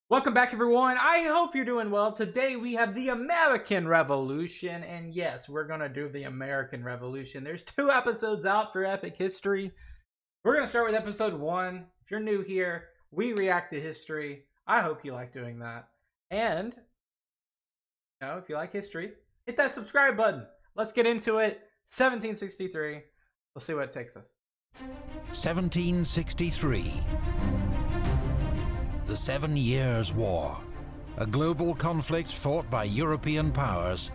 Welcome back, everyone. I hope you're doing well. Today we have the American Revolution, and yes, we're gonna do the American Revolution. There's 2 episodes out for Epic History. We're gonna start with episode 1. If you're new here, we react to history. I hope you like doing that. And if you like history, hit that subscribe button. Let's get into it. 1763. We'll see what it takes us. 1763. The 7 Years' War, a global conflict fought by European powers,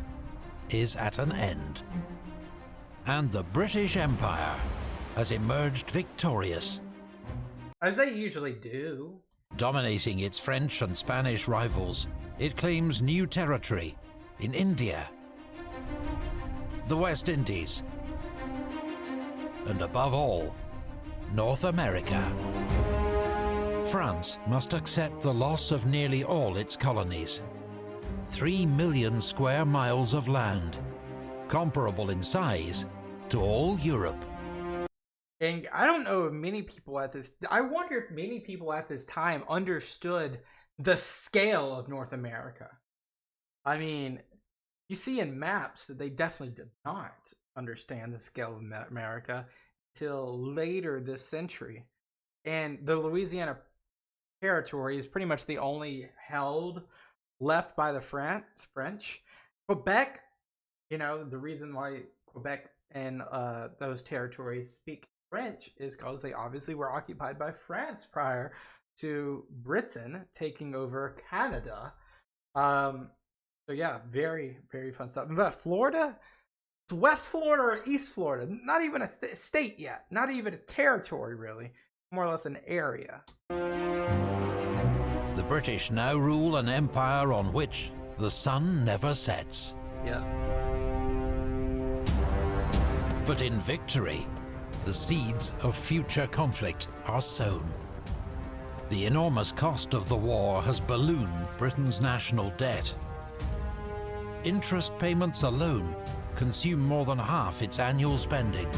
is at an end. And the British Empire has emerged victorious. As they usually do. Dominating its French and Spanish rivals, it claims new territory in India, the West Indies, and above all, North America. France must accept the loss of nearly all its colonies. 3 million square miles of land, comparable in size to all Europe. And I don't know if many people I wonder if many people at this time understood the scale of North America. I mean, you see in maps that they definitely did not understand the scale of America till later this century. And the Louisiana territory is pretty much the only held left by the French. Quebec, the reason why Quebec and those territories speak French is because they obviously were occupied by France prior to Britain taking over Canada. So yeah, very, very fun stuff. But Florida, it's West Florida or East Florida, not even a state yet, not even a territory really, more or less an area. The British now rule an empire on which the sun never sets. Yeah. But in victory, the seeds of future conflict are sown. The enormous cost of the war has ballooned Britain's national debt. Interest payments alone consume more than half its annual spending.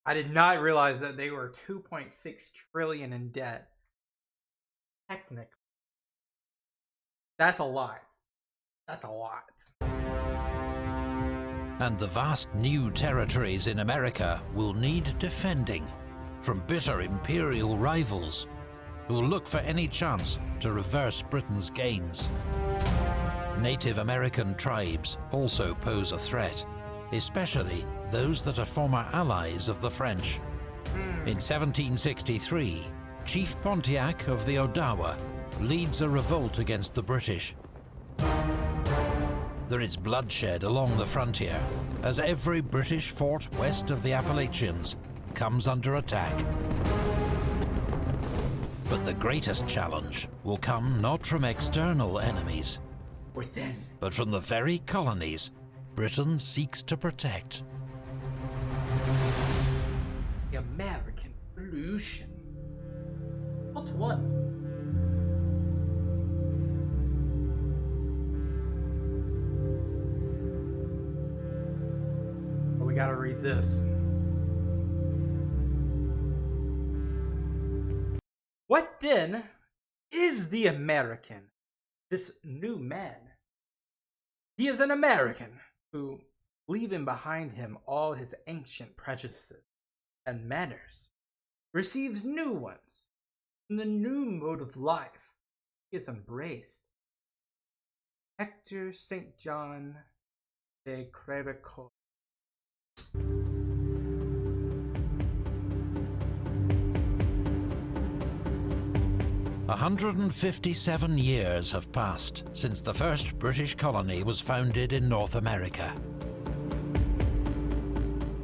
I did not realize that they were 2.6 trillion in debt. Technically. That's a lot. That's a lot. And the vast new territories in America will need defending from bitter imperial rivals who will look for any chance to reverse Britain's gains. Native American tribes also pose a threat, especially those that are former allies of the French. In 1763, Chief Pontiac of the Odawa leads a revolt against the British. There is bloodshed along the frontier as every British fort west of the Appalachians comes under attack. But the greatest challenge will come not from external enemies, but from the very colonies Britain seeks to protect. The American Revolution. What one? We gotta read this. What then is the American? This new man. He is an American who, leaving behind him all his ancient prejudices and manners, receives new ones in the new mode of life he has embraced. Hector St. John de Crevecoeur. 157 years have passed since the first British colony was founded in North America.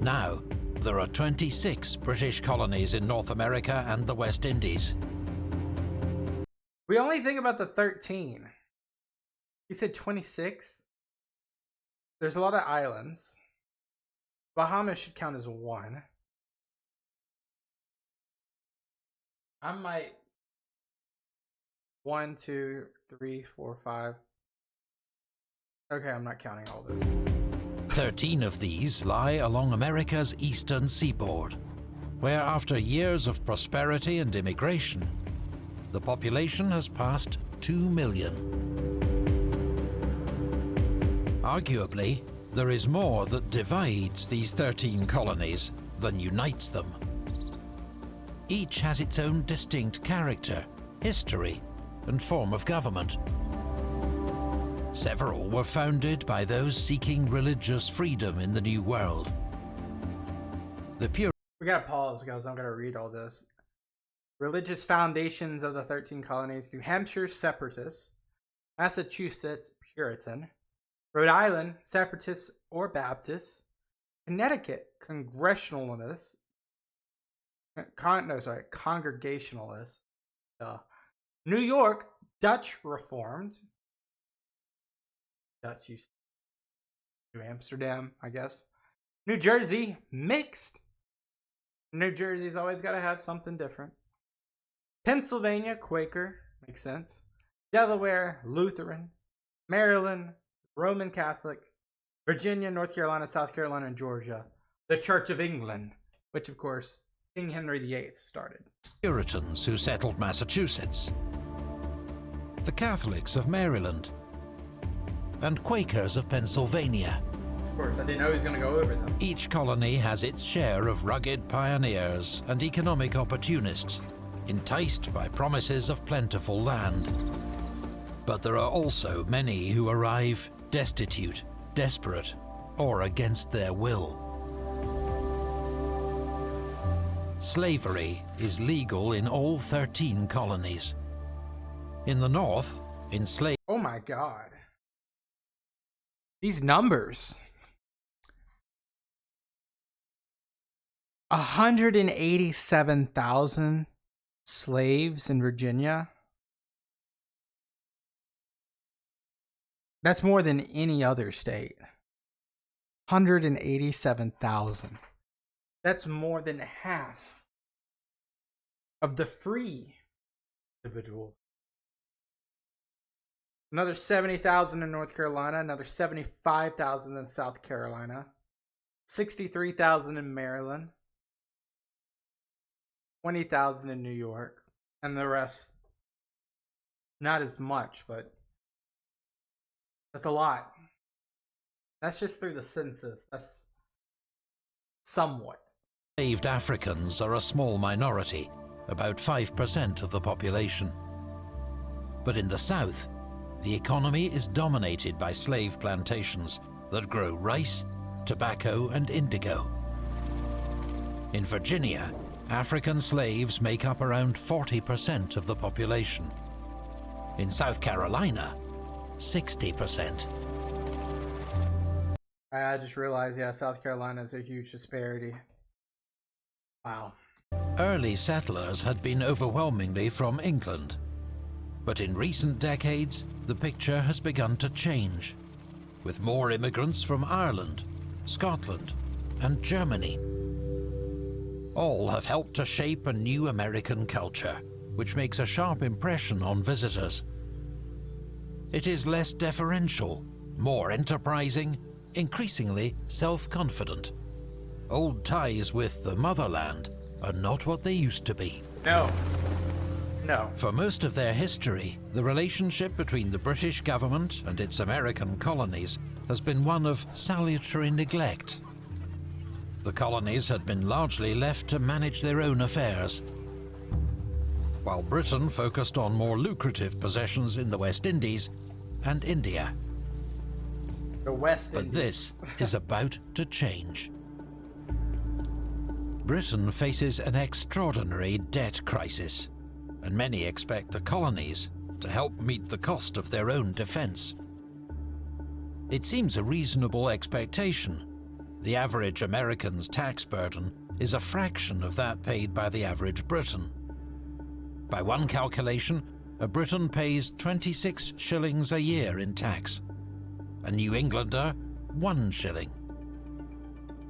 Now, there are 26 British colonies in North America and the West Indies. We only think about the 13. You said 26? There's a lot of islands. Bahamas should count as 1. I might... 1, 2, 3, 4, 5. Okay, I'm not counting all those. 13 of these lie along America's eastern seaboard, where after years of prosperity and immigration, the population has passed 2 million. Arguably, there is more that divides these 13 colonies than unites them. Each has its own distinct character, history, and form of government. Several were founded by those seeking religious freedom in the New World. We gotta pause because I'm gonna read all this. Religious foundations of the 13 colonies: New Hampshire, Separatist; Massachusetts, Puritan; Rhode Island, Separatist or Baptist; Connecticut, Congregationalist; Congregationalist; New York, Dutch Reformed. Dutch used to New Amsterdam, I guess. New Jersey, mixed. New Jersey's always got to have something different. Pennsylvania, Quaker, makes sense. Delaware, Lutheran. Maryland, Roman Catholic. Virginia, North Carolina, South Carolina, and Georgia, the Church of England, which of course King Henry VIII started. Puritans who settled Massachusetts, the Catholics of Maryland, and Quakers of Pennsylvania. Of course, I didn't know he was going to go over them. Each colony has its share of rugged pioneers and economic opportunists, enticed by promises of plentiful land. But there are also many who arrive destitute, desperate, or against their will. Slavery is legal in all 13 colonies. In the north, enslaved... Oh my God. These numbers. 187,000 slaves in Virginia. That's more than any other state. 187,000. That's more than half of the free individual. Another 70,000 in North Carolina, another 75,000 in South Carolina, 63,000 in Maryland, 20,000 in New York, and the rest, not as much, but that's a lot. That's just through the census. That's somewhat. Enslaved Africans are a small minority, about 5% of the population. But in the South, the economy is dominated by slave plantations that grow rice, tobacco, and indigo. In Virginia, African slaves make up around 40% of the population. In South Carolina, 60%. I just realized, yeah, South Carolina is a huge disparity. Wow. Early settlers had been overwhelmingly from England. But in recent decades, the picture has begun to change, with more immigrants from Ireland, Scotland, and Germany. All have helped to shape a new American culture, which makes a sharp impression on visitors. It is less deferential, more enterprising, increasingly self-confident. Old ties with the motherland are not what they used to be. No. No. For most of their history, the relationship between the British government and its American colonies has been one of salutary neglect. The colonies had been largely left to manage their own affairs, while Britain focused on more lucrative possessions in the West Indies and India. The West But Indies. this is about to change. Britain faces an extraordinary debt crisis, and many expect the colonies to help meet the cost of their own defense. It seems a reasonable expectation. The average American's tax burden is a fraction of that paid by the average Briton. By one calculation, a Briton pays 26 shillings a year in tax. A New Englander, 1 shilling.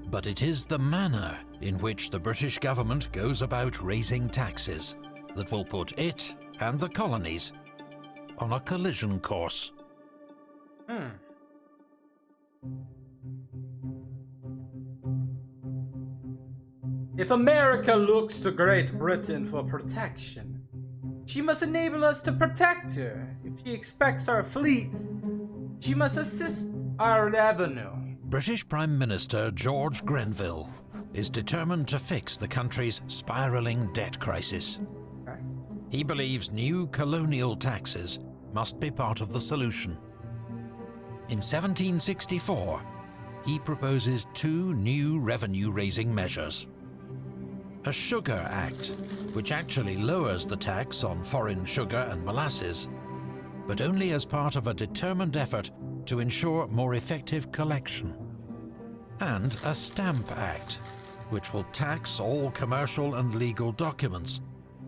But it is the manner in which the British government goes about raising taxes that will put it and the colonies on a collision course. If America looks to Great Britain for protection, She must enable us to protect her. If she expects our fleets, she must assist our revenue. British Prime Minister George Grenville is determined to fix the country's spiralling debt crisis. Okay. He believes new colonial taxes must be part of the solution. In 1764, he proposes two new revenue-raising measures. A Sugar Act, which actually lowers the tax on foreign sugar and molasses, but only as part of a determined effort to ensure more effective collection. And a Stamp Act, which will tax all commercial and legal documents,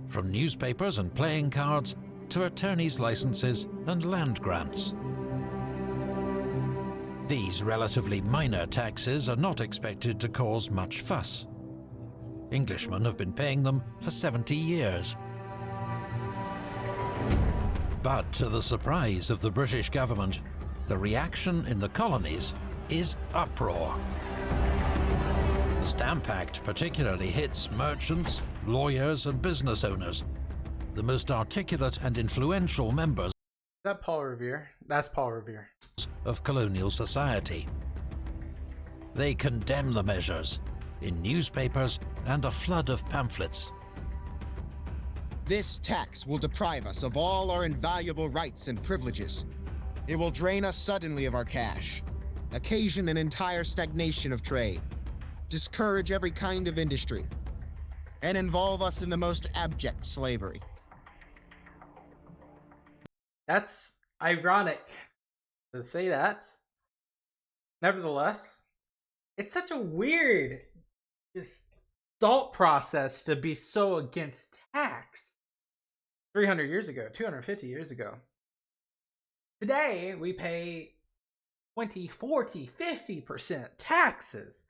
from newspapers and playing cards to attorneys' licenses and land grants. These relatively minor taxes are not expected to cause much fuss. Englishmen have been paying them for 70 years. But to the surprise of the British government, the reaction in the colonies is uproar. The Stamp Act particularly hits merchants, lawyers and business owners, the most articulate and influential members Is that Paul Revere? That's Paul Revere. of colonial society. They condemn the measures in newspapers and a flood of pamphlets. This tax will deprive us of all our invaluable rights and privileges. It will drain us suddenly of our cash, occasion an entire stagnation of trade, discourage every kind of industry, and involve us in the most abject slavery. That's ironic to say that. Nevertheless, it's such a weird just thought process to be so against tax 300 years ago, 250 years ago. Today, we pay 20, 40, 50% taxes.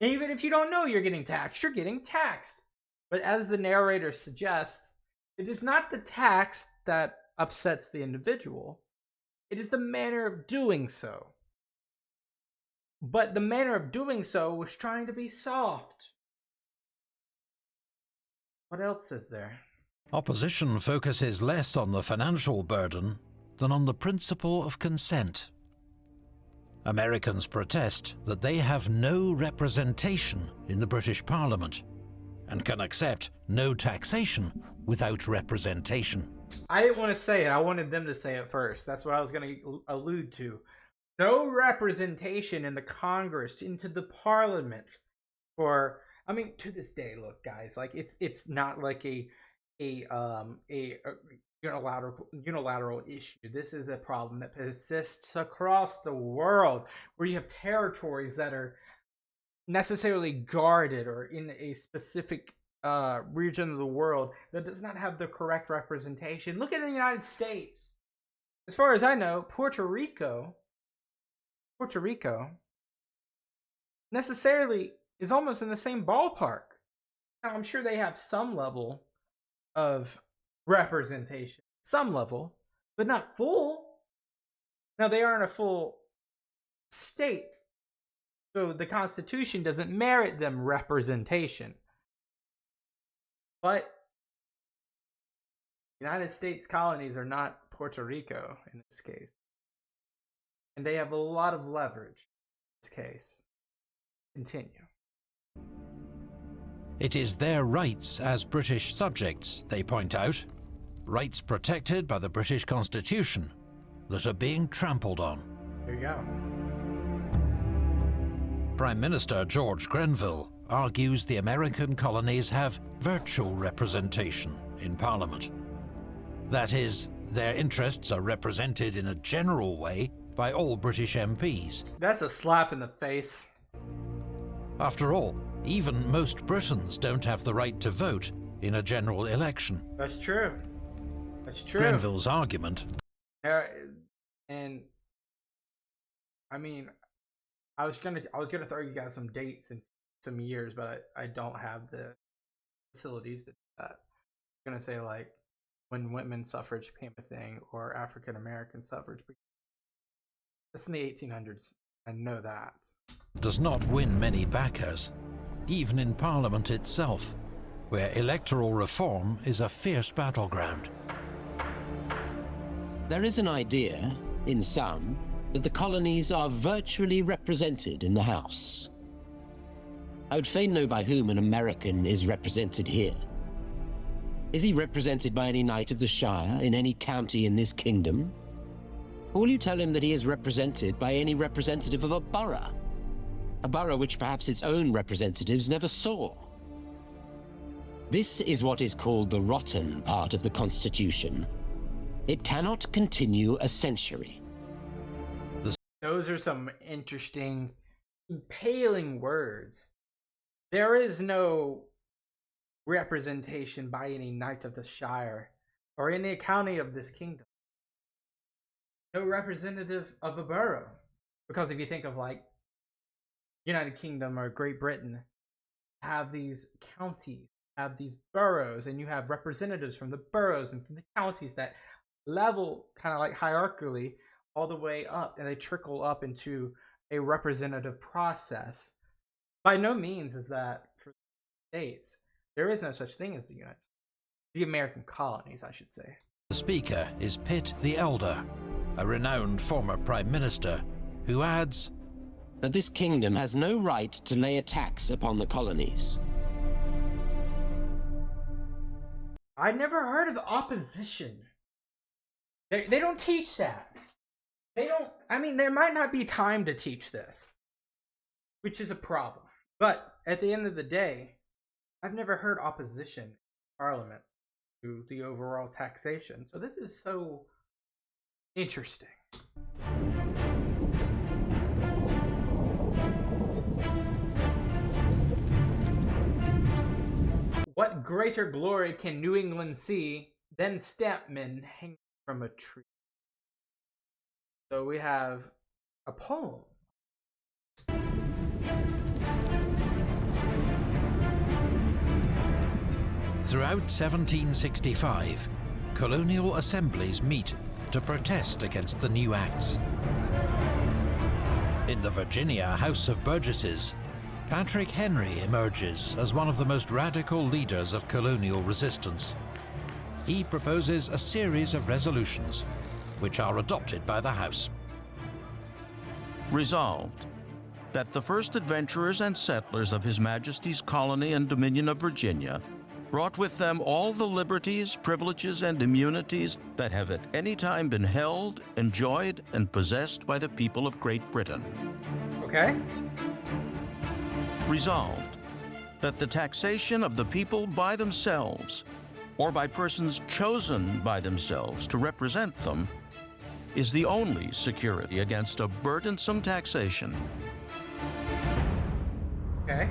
Even if you don't know you're getting taxed, you're getting taxed. But as the narrator suggests, it is not the tax that upsets the individual. It is the manner of doing so. But the manner of doing so was trying to be soft. What else is there? Opposition focuses less on the financial burden than on the principle of consent. Americans protest that they have no representation in the British Parliament and can accept no taxation without representation. I didn't want to say it. I wanted them to say it first. That's what I was going to allude to. No representation in the Congress, into the Parliament for, I mean, to this day, look, guys, like it's not like a unilateral issue. This is a problem that persists across the world, where you have territories that are necessarily guarded or in a specific region of the world that does not have the correct representation. Look at the United States. As far as I know, Puerto Rico necessarily is almost in the same ballpark. Now, I'm sure they have some level of representation, some level, but not full. Now, they aren't a full state, so the Constitution doesn't merit them representation. But United States colonies are not Puerto Rico in this case. And they have a lot of leverage in this case. Continue. It is their rights as British subjects, they point out, rights protected by the British Constitution, that are being trampled on. There you go. Prime Minister George Grenville argues the American colonies have virtual representation in Parliament. That is, their interests are represented in a general way by all British MPs. That's a slap in the face. After all, even most Britons don't have the right to vote in a general election. That's true. That's true. Grenville's argument. And I mean, I was gonna throw you guys some dates and some years, but I don't have the facilities to do that. I'm gonna say like when women's suffrage became a thing, or African American suffrage. That's in the 1800s. I know that. Does not win many backers, even in Parliament itself, where electoral reform is a fierce battleground. There is an idea, in some, that the colonies are virtually represented in the House. I would fain know by whom an American is represented here. Is he represented by any knight of the Shire in any county in this kingdom? Or will you tell him that he is represented by any representative of a borough? A borough which perhaps its own representatives never saw. This is what is called the rotten part of the Constitution. It cannot continue a century. Those are some interesting, impaling words. There is no representation by any knight of the Shire or any county of this kingdom. No representative of a borough. Because if you think of like United Kingdom or Great Britain, have these counties, have these boroughs, and you have representatives from the boroughs and from the counties that level kind of like hierarchically all the way up, and they trickle up into a representative process. By no means is that for the States. There is no such thing as the United States. The American colonies, I should say. The speaker is Pitt the Elder, a renowned former prime minister, who adds that this kingdom has no right to lay a tax upon the colonies. I never heard of opposition. They don't teach that. They don't, I mean, there might not be time to teach this, which is a problem. But at the end of the day, I've never heard opposition in Parliament to the overall taxation. So this is so interesting. What greater glory can New England see than stepmen hanging from a tree? So we have a poem. Throughout 1765, colonial assemblies meet to protest against the new acts. In the Virginia House of Burgesses, Patrick Henry emerges as one of the most radical leaders of colonial resistance. He proposes a series of resolutions, which are adopted by the House. Resolved, that the first adventurers and settlers of His Majesty's colony and Dominion of Virginia brought with them all the liberties, privileges, and immunities that have at any time been held, enjoyed, and possessed by the people of Great Britain. Okay. Resolved, that the taxation of the people by themselves, or by persons chosen by themselves to represent them, is the only security against a burdensome taxation. Okay.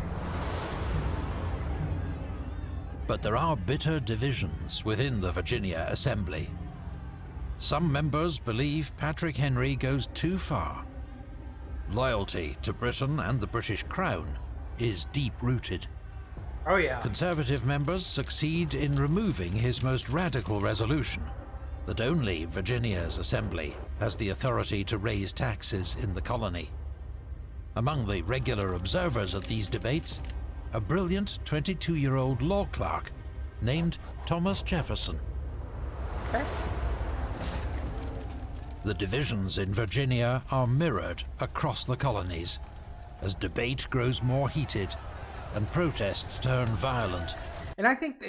But there are bitter divisions within the Virginia Assembly. Some members believe Patrick Henry goes too far. Loyalty to Britain and the British Crown is deep-rooted. Oh yeah. Conservative members succeed in removing his most radical resolution, that only Virginia's assembly has the authority to raise taxes in the colony. Among the regular observers at these debates, a brilliant 22-year-old law clerk named Thomas Jefferson. Okay. The divisions in Virginia are mirrored across the colonies, as debate grows more heated and protests turn violent. And I think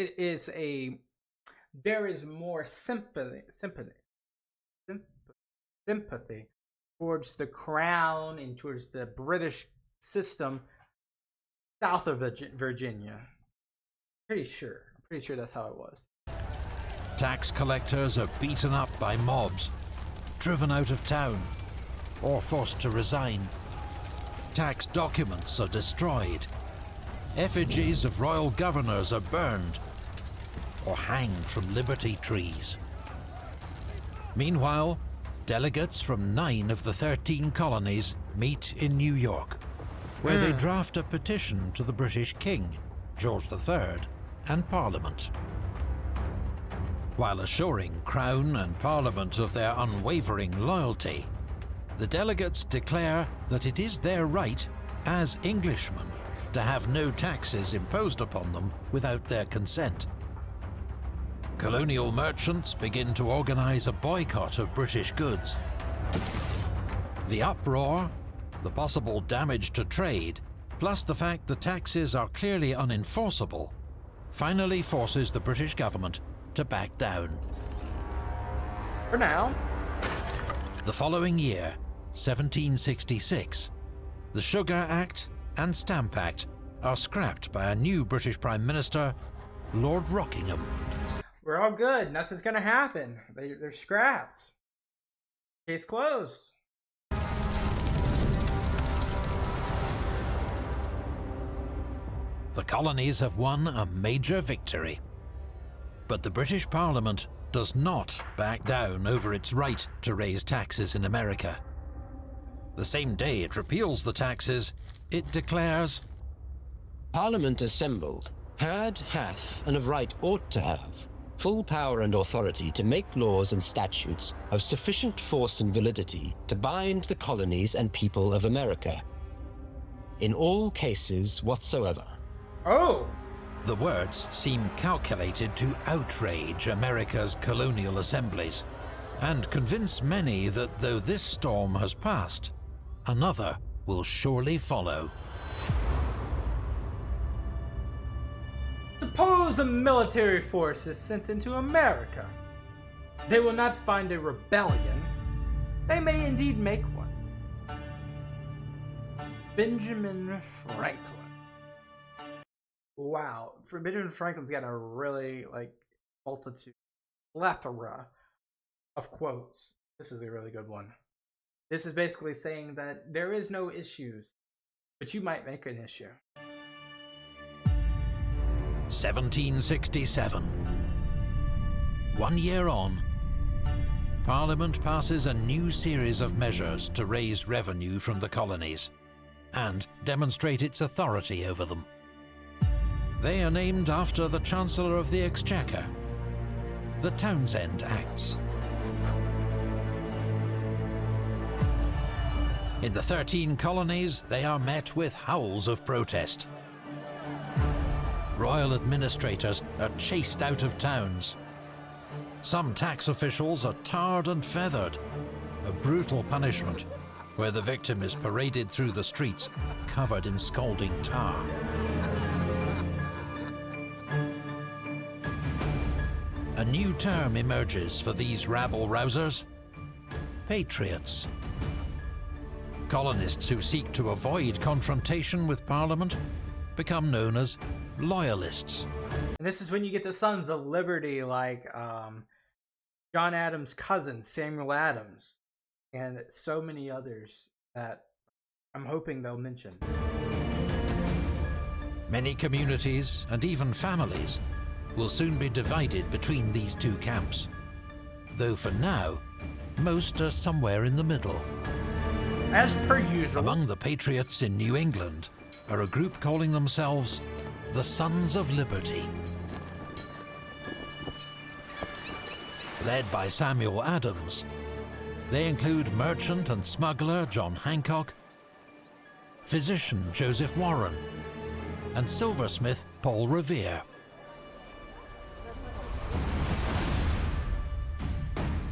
there is more sympathy towards the crown and towards the British system south of Virginia. I'm pretty sure that's how it was. Tax collectors are beaten up by mobs, driven out of town, or forced to resign. Tax documents are destroyed. Effigies of royal governors are burned or hanged from liberty trees. Meanwhile, delegates from 9 of the 13 colonies meet in New York, where they draft a petition to the British King, George III, and Parliament. While assuring Crown and Parliament of their unwavering loyalty, the delegates declare that it is their right, as Englishmen, to have no taxes imposed upon them without their consent. Colonial merchants begin to organize a boycott of British goods. The uproar, the possible damage to trade, plus the fact the taxes are clearly unenforceable, finally forces the British government to back down. For now. The following year, 1766, the Sugar Act and Stamp Act are scrapped by a new British Prime Minister, Lord Rockingham. We're all good. Nothing's gonna happen. They're scrapped. Case closed. The colonies have won a major victory. But the British Parliament does not back down over its right to raise taxes in America. The same day it repeals the taxes, it declares, Parliament assembled had, hath, and of right ought to have full power and authority to make laws and statutes of sufficient force and validity to bind the colonies and people of America, in all cases whatsoever. Oh! The words seem calculated to outrage America's colonial assemblies, and convince many that though this storm has passed, another will surely follow. Suppose a military force is sent into America. They will not find a rebellion. They may indeed make one. Benjamin Franklin. Wow, Benjamin Franklin's got a really plethora of quotes. This is a really good one. This is basically saying that there is no issues, but you might make an issue. 1767. 1 year on, Parliament passes a new series of measures to raise revenue from the colonies and demonstrate its authority over them. They are named after the Chancellor of the Exchequer, the Townshend Acts. In the 13 colonies, they are met with howls of protest. Royal administrators are chased out of towns. Some tax officials are tarred and feathered, a brutal punishment where the victim is paraded through the streets covered in scalding tar. A new term emerges for these rabble-rousers: patriots. Colonists who seek to avoid confrontation with Parliament become known as loyalists. And this is when you get the Sons of Liberty, like John Adams' cousin, Samuel Adams, and so many others that I'm hoping they'll mention. Many communities, and even families, will soon be divided between these two camps, though for now, most are somewhere in the middle. As per usual. Among the patriots in New England are a group calling themselves the Sons of Liberty. Led by Samuel Adams, they include merchant and smuggler John Hancock, physician Joseph Warren, and silversmith Paul Revere.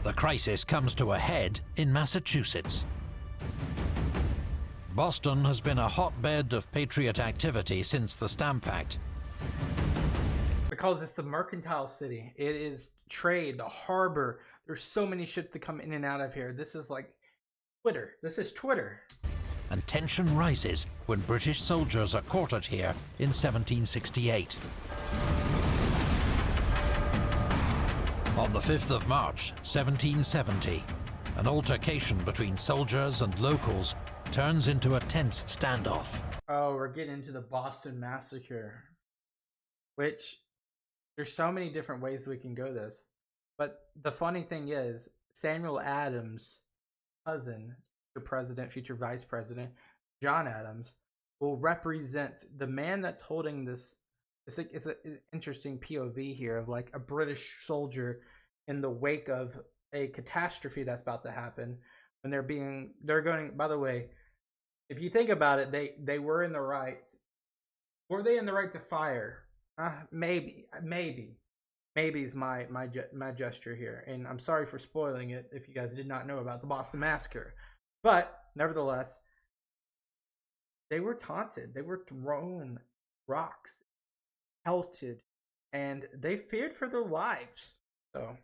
The crisis comes to a head in Massachusetts. Boston has been a hotbed of patriot activity since the Stamp Act. Because it's the mercantile city. It is trade, the harbor. There's so many ships that come in and out of here. This is like Twitter. This is Twitter. And tension rises when British soldiers are quartered here in 1768. On the 5th of March, 1770, an altercation between soldiers and locals turns into a tense standoff. Oh, we're getting into the Boston Massacre. Which, there's so many different ways we can go this. But the funny thing is, Samuel Adams' cousin, future president, future vice president, John Adams, will represent the man that's holding this. It's an interesting POV here of like a British soldier in the wake of a catastrophe that's about to happen. When they're going, by the way, if you think about it, they were in the right. Were they in the right to fire? Maybe. maybe is my gesture here, and I'm sorry for spoiling it if you guys did not know about the Boston Massacre. But nevertheless, they were taunted, they were thrown rocks, pelted, and they feared for their lives. So,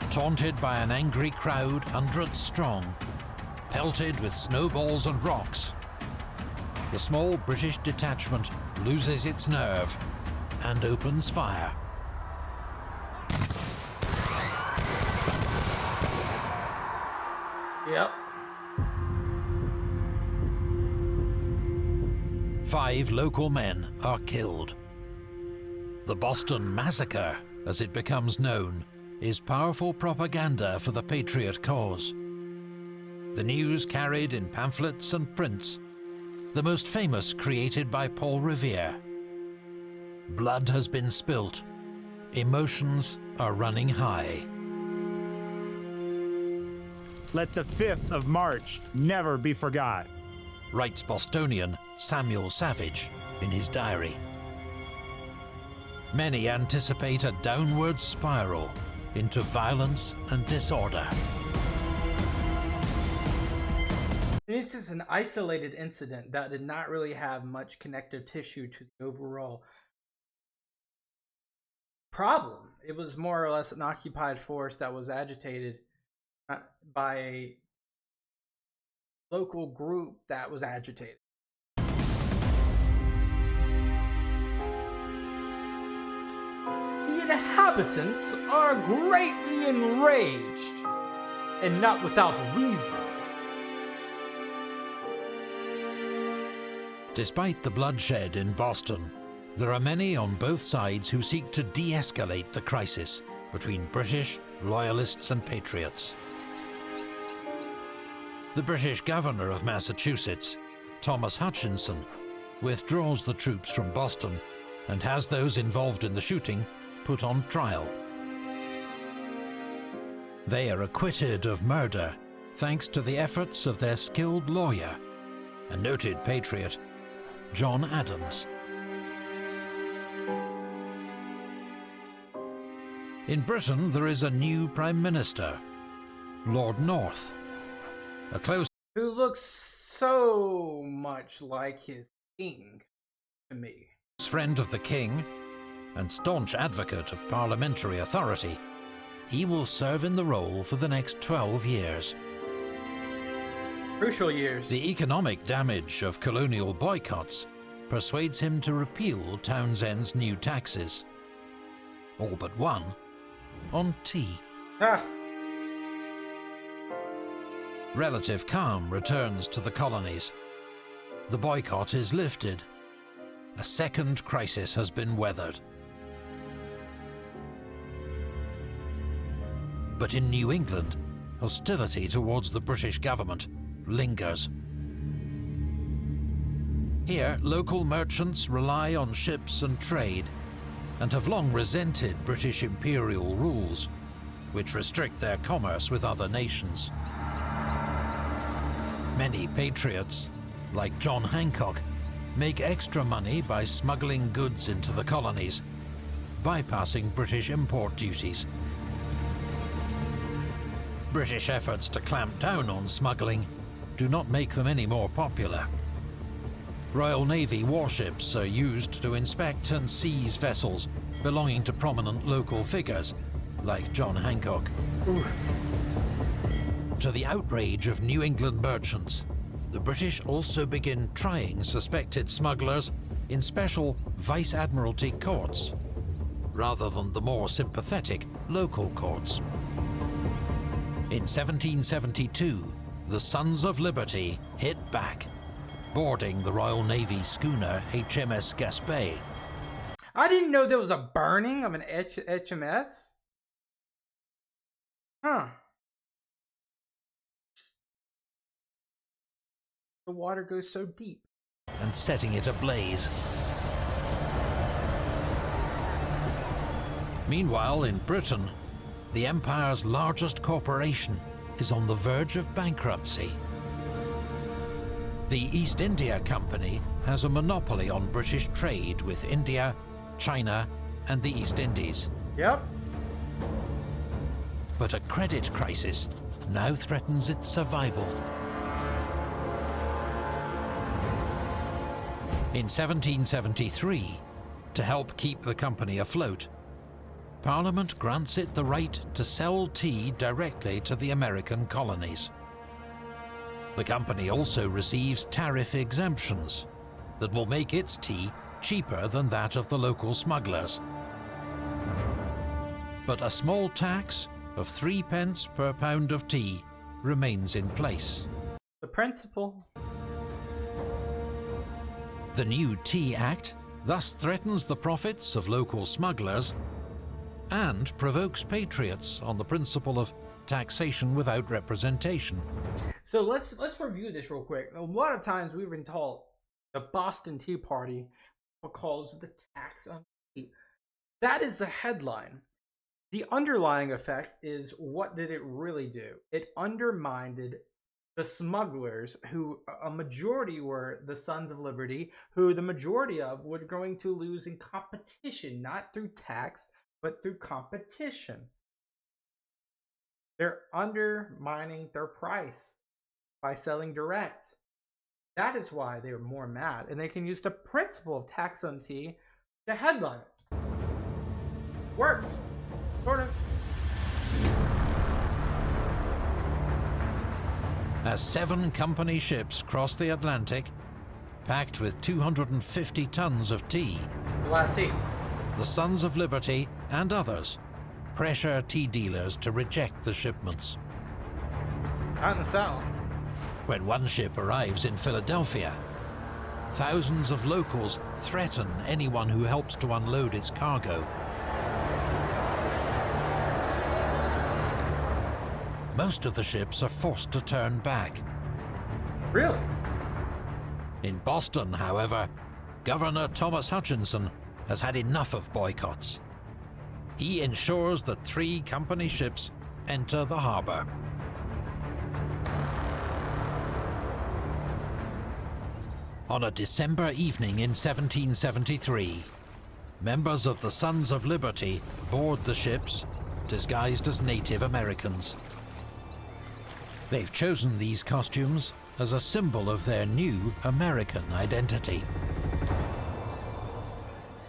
taunted by an angry crowd hundreds strong, pelted with snowballs and rocks, the small British detachment loses its nerve and opens fire. yep. 5 local men are killed. The Boston Massacre, as it becomes known, is powerful propaganda for the patriot cause. The news carried in pamphlets and prints, the most famous created by Paul Revere. Blood has been spilt. Emotions are running high. Let the 5th of March never be forgot, Writes Bostonian Samuel Savage in his diary. Many anticipate a downward spiral into violence and disorder. This is an isolated incident that did not really have much connective tissue to the overall problem. It was more or less an occupied force that was agitated by a local group that was agitated. The inhabitants are greatly enraged, and not without reason. Despite the bloodshed in Boston, there are many on both sides who seek to de-escalate the crisis between British, Loyalists and Patriots. The British governor of Massachusetts, Thomas Hutchinson, withdraws the troops from Boston and has those involved in the shooting put on trial. They are acquitted of murder thanks to the efforts of their skilled lawyer, a noted patriot, John Adams. In Britain, there is a new Prime Minister, Lord North, a close Who looks so much like his king to me. friend of the King and staunch advocate of parliamentary authority. He will serve in the role for the next 12 years. Crucial years. The economic damage of colonial boycotts persuades him to repeal Townshend's new taxes. All but one on tea. Ah, Relative calm returns to the colonies. The boycott is lifted. A second crisis has been weathered. But in New England, hostility towards the British government lingers. Here, local merchants rely on ships and trade, and have long resented British imperial rules, which restrict their commerce with other nations. Many patriots, like John Hancock, make extra money by smuggling goods into the colonies, bypassing British import duties. British efforts to clamp down on smuggling do not make them any more popular. Royal Navy warships are used to inspect and seize vessels belonging to prominent local figures, like John Hancock. To the outrage of New England merchants, the British also begin trying suspected smugglers in special Vice Admiralty courts, rather than the more sympathetic local courts. In 1772, the Sons of Liberty hit back, boarding the Royal Navy schooner HMS Gaspé. I didn't know there was a burning of an HMS. Huh. The water goes so deep. And setting it ablaze. Meanwhile, in Britain, the Empire's largest corporation is on the verge of bankruptcy. The East India Company has a monopoly on British trade with India, China and the East Indies. Yep. But a credit crisis now threatens its survival. In 1773, to help keep the company afloat, Parliament grants it the right to sell tea directly to the American colonies. The company also receives tariff exemptions that will make its tea cheaper than that of the local smugglers. But a small tax of 3 pence per pound of tea remains in place. The principle. The new Tea Act thus threatens the profits of local smugglers and provokes patriots on the principle of taxation without representation. So let's review this real quick. A lot of times we've been told the Boston Tea Party calls the tax on tea. That is the headline. The underlying effect is, what did it really do? It undermined the smugglers, who a majority were the Sons of Liberty, who the majority of were going to lose in competition, not through tax, but through competition. They're undermining their price by selling direct. That is why they were more mad, and they can use the principle of tax on tea to headline it. Worked. Sort of. As 7 company ships cross the Atlantic, packed with 250 tons of tea, A lot of tea. the Sons of Liberty and others pressure tea dealers to reject the shipments. Out in the South. When one ship arrives in Philadelphia, thousands of locals threaten anyone who helps to unload its cargo. Most of the ships are forced to turn back. Really? In Boston, however, Governor Thomas Hutchinson has had enough of boycotts. He ensures that 3 company ships enter the harbor. On a December evening in 1773, members of the Sons of Liberty board the ships, disguised as Native Americans. They've chosen these costumes as a symbol of their new American identity.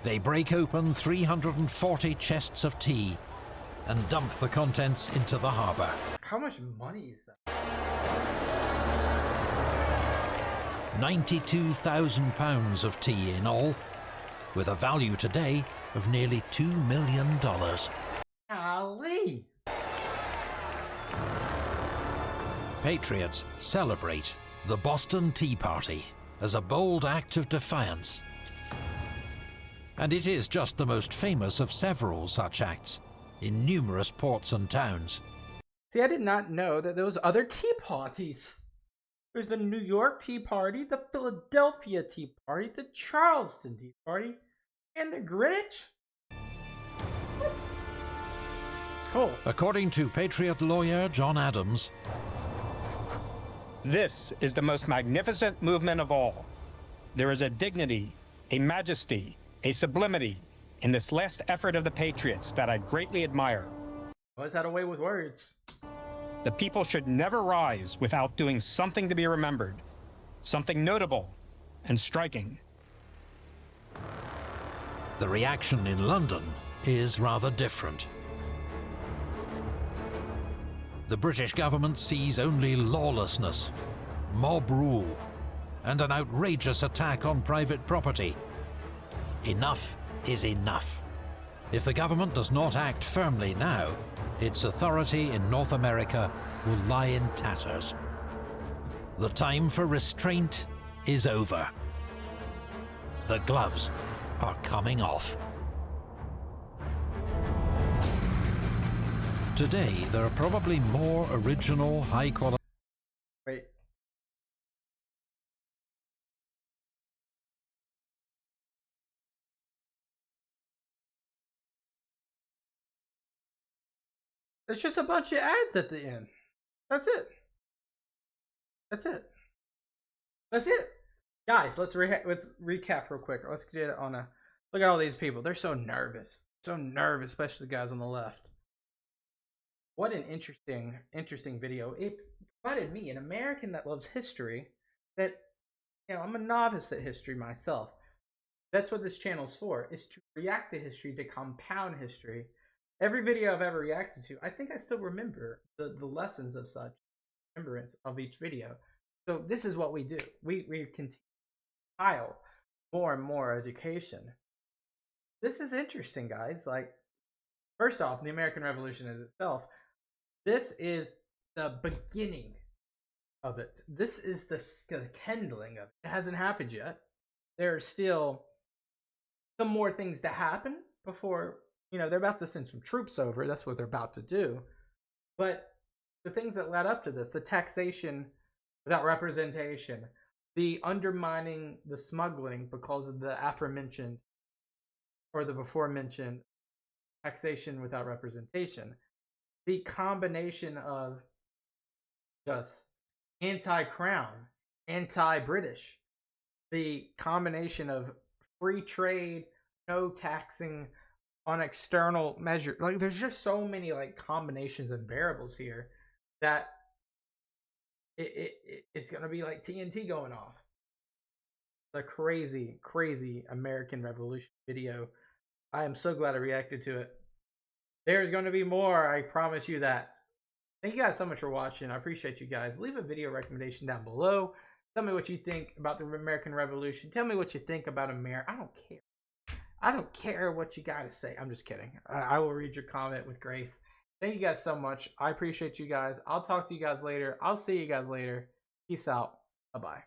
They break open 340 chests of tea and dump the contents into the harbor. How much money is that? 92,000 pounds of tea in all, with a value today of nearly $2 million. Golly! Patriots celebrate the Boston Tea Party as a bold act of defiance. And it is just the most famous of several such acts in numerous ports and towns. See, I did not know that there was other tea parties. There's the New York Tea Party, the Philadelphia Tea Party, the Charleston Tea Party, and the Greenwich. What? It's cool. According to Patriot lawyer John Adams, this is the most magnificent movement of all. There is a dignity, a majesty, a sublimity in this last effort of the Patriots that I greatly admire. Always had a way with words. The people should never rise without doing something to be remembered, something notable and striking. the reaction in London is rather different. The British government sees only lawlessness, mob rule, and an outrageous attack on private property. Enough is enough. If the government does not act firmly now, its authority in North America will lie in tatters. The time for restraint is over. The gloves are coming off. Today, there are probably more original, high-quality... Wait. There's just a bunch of ads at the end. That's it. That's it. That's it. Guys, let's recap real quick. Let's get it on a Look at all these people. They're so nervous. So nervous, especially the guys on the left. What an interesting video. It provided me, an American that loves history, that, you know, I'm a novice at history myself. That's what this channel's for, is to react to history, to compound history. Every video I've ever reacted to, I think I still remember the lessons of such remembrance of each video. So this is what we do. We continue to pile more and more education. This is interesting, guys. Like, first off, the American Revolution as itself, this is the beginning of it. This is the kindling of it. It hasn't happened yet. There are still some more things to happen before, you know, they're about to send some troops over. That's what they're about to do. But the things that led up to this, the taxation without representation, the undermining the smuggling because of the aforementioned or the before mentioned taxation without representation, the combination of just anti-crown, anti-British, the combination of free trade, no taxing on external measures. Like, there's just so many like combinations and variables here that it's gonna be like TNT going off. It's a crazy American Revolution video. I am so glad I reacted to it. There's going to be more, I promise you that. Thank you guys so much for watching. I appreciate you guys. Leave a video recommendation down below. Tell me what you think about the American Revolution. Tell me what you think about America. I don't care. I don't care what you got to say. I'm just kidding. I will read your comment with grace. Thank you guys so much. I appreciate you guys. I'll talk to you guys later. I'll see you guys later. Peace out. Bye-bye.